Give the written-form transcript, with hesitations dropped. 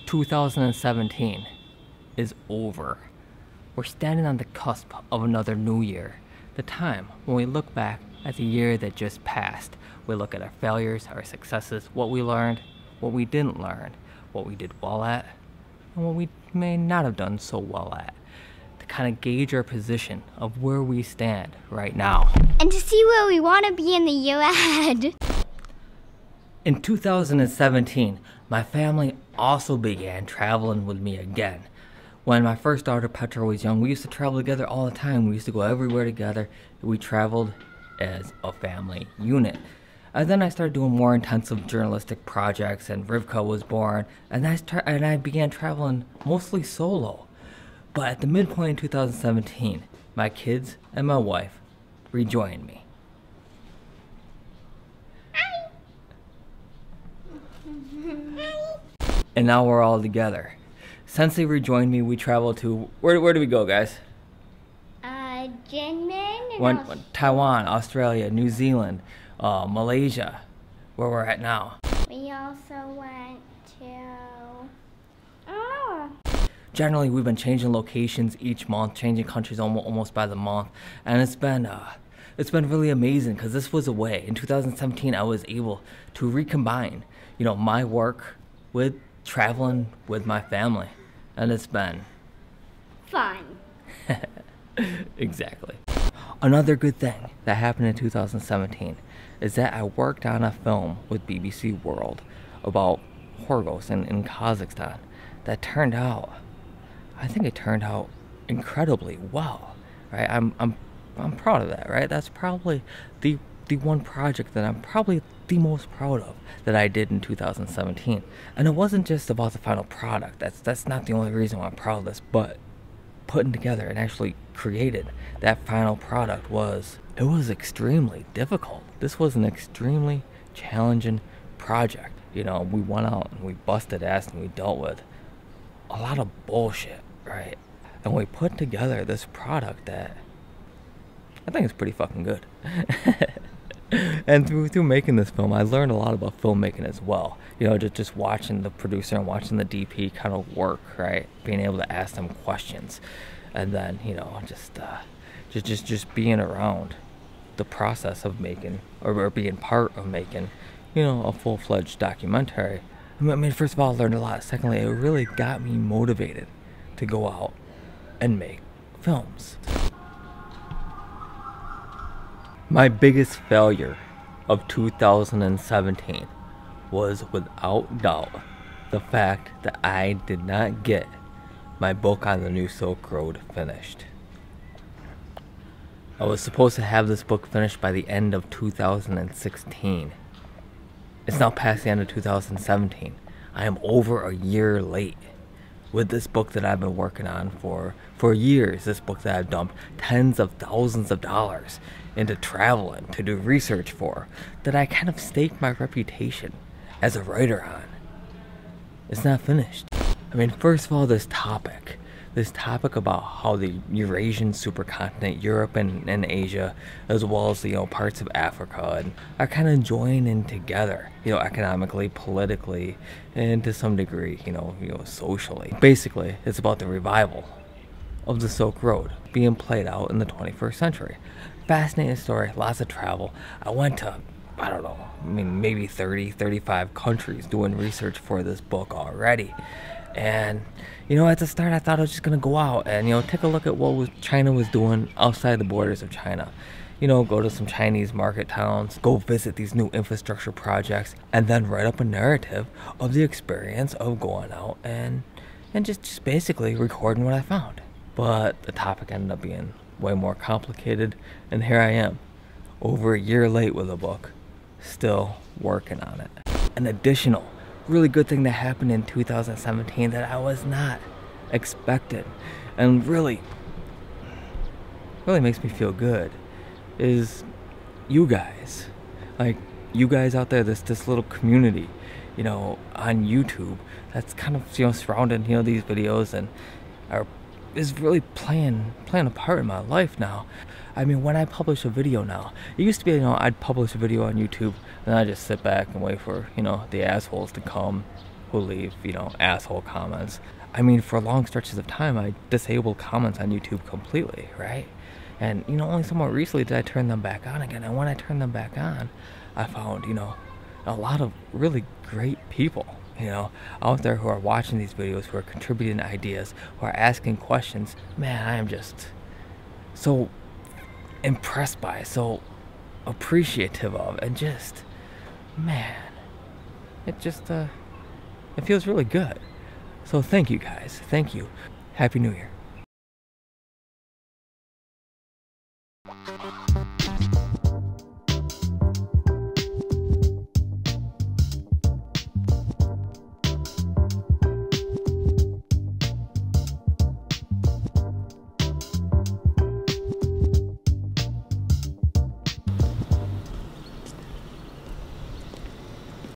2017 is over. We're standing on the cusp of another new year. The time when we look back at the year that just passed. We look at our failures, our successes, what we learned, what we didn't learn, what we did well at, and what we may not have done so well at, to kind of gauge our position of where we stand right now. And to see where we want to be in the year ahead. In 2017, my family also began traveling with me again. When my first daughter Petra was young, we used to travel together all the time. We used to go everywhere together. We traveled as a family unit. And then I started doing more intensive journalistic projects, and Rivka was born, and I began traveling mostly solo. But at the midpoint in 2017, my kids and my wife rejoined me. And now we're all together. Since they rejoined me, we traveled to, where do we go, guys? Jinmin, Taiwan, Australia, New Zealand, Malaysia, where we're at now. We also went to, Generally, we've been changing locations each month, changing countries almost by the month, and it's been really amazing because this was a way. In 2017, I was able to recombine, my work with traveling with my family, and it's been fun. Exactly. Another good thing that happened in 2017 is that I worked on a film with BBC World about Horgos in Kazakhstan that turned out, I think it turned out incredibly well, right? I'm proud of that, right? That's probably the one project that I'm probably the most proud of that I did in 2017. And it wasn't just about the final product. That's not the only reason why I'm proud of this, but putting together and actually created that final product was extremely difficult. This was an extremely challenging project. We went out and we busted ass and we dealt with a lot of bullshit, right? And we put together this product that I think is pretty fucking good. And through making this film, I learned a lot about filmmaking as well. Just watching the producer and watching the DP kind of work, right? Being able to ask them questions, and then just being around the process of making or being part of making, a full-fledged documentary. I mean, first of all, I learned a lot. Secondly, it really got me motivated to go out and make films. My biggest failure of 2017 was without doubt the fact that I did not get my book on the New Silk Road finished. I was supposed to have this book finished by the end of 2016. It's now past the end of 2017. I am over a year late with this book that I've been working on for years. This book that I've dumped tens of thousands of dollars into traveling to do research for, that I kind of staked my reputation as a writer on. It's not finished. I mean, first of all, this topic about how the Eurasian supercontinent, Europe and Asia, as well as parts of Africa, are kind of joining together, economically, politically, and to some degree, socially. Basically, it's about the revival of the Silk Road being played out in the 21st century. Fascinating story, lots of travel. I went to, maybe 30, 35 countries doing research for this book already. And, at the start I thought I was just going to go out and, take a look at what China was doing outside the borders of China. Go to some Chinese market towns, go visit these new infrastructure projects, and then write up a narrative of the experience of going out and just basically recording what I found. But the topic ended up being way more complicated, and here I am, over a year late with a book, still working on it. An additional really good thing that happened in 2017 that I was not expecting, and really makes me feel good, is you guys. Like, you guys out there, this little community, on YouTube that's kind of, surrounding, these videos and is really playing a part in my life now. I mean, when I publish a video now, it used to be, I'd publish a video on YouTube and I'd just sit back and wait for, the assholes to come who leave, you know, asshole comments. I mean, for long stretches of time, I disabled comments on YouTube completely, right? And, you know, only somewhat recently did I turn them back on again. And when I turned them back on, I found, you know, a lot of really great people, you know, out there who are watching these videos, who are contributing ideas, who are asking questions. Man, I am just so impressed by, so appreciative of, and just, man, it just, it feels really good. So thank you guys. Thank you. Happy New Year.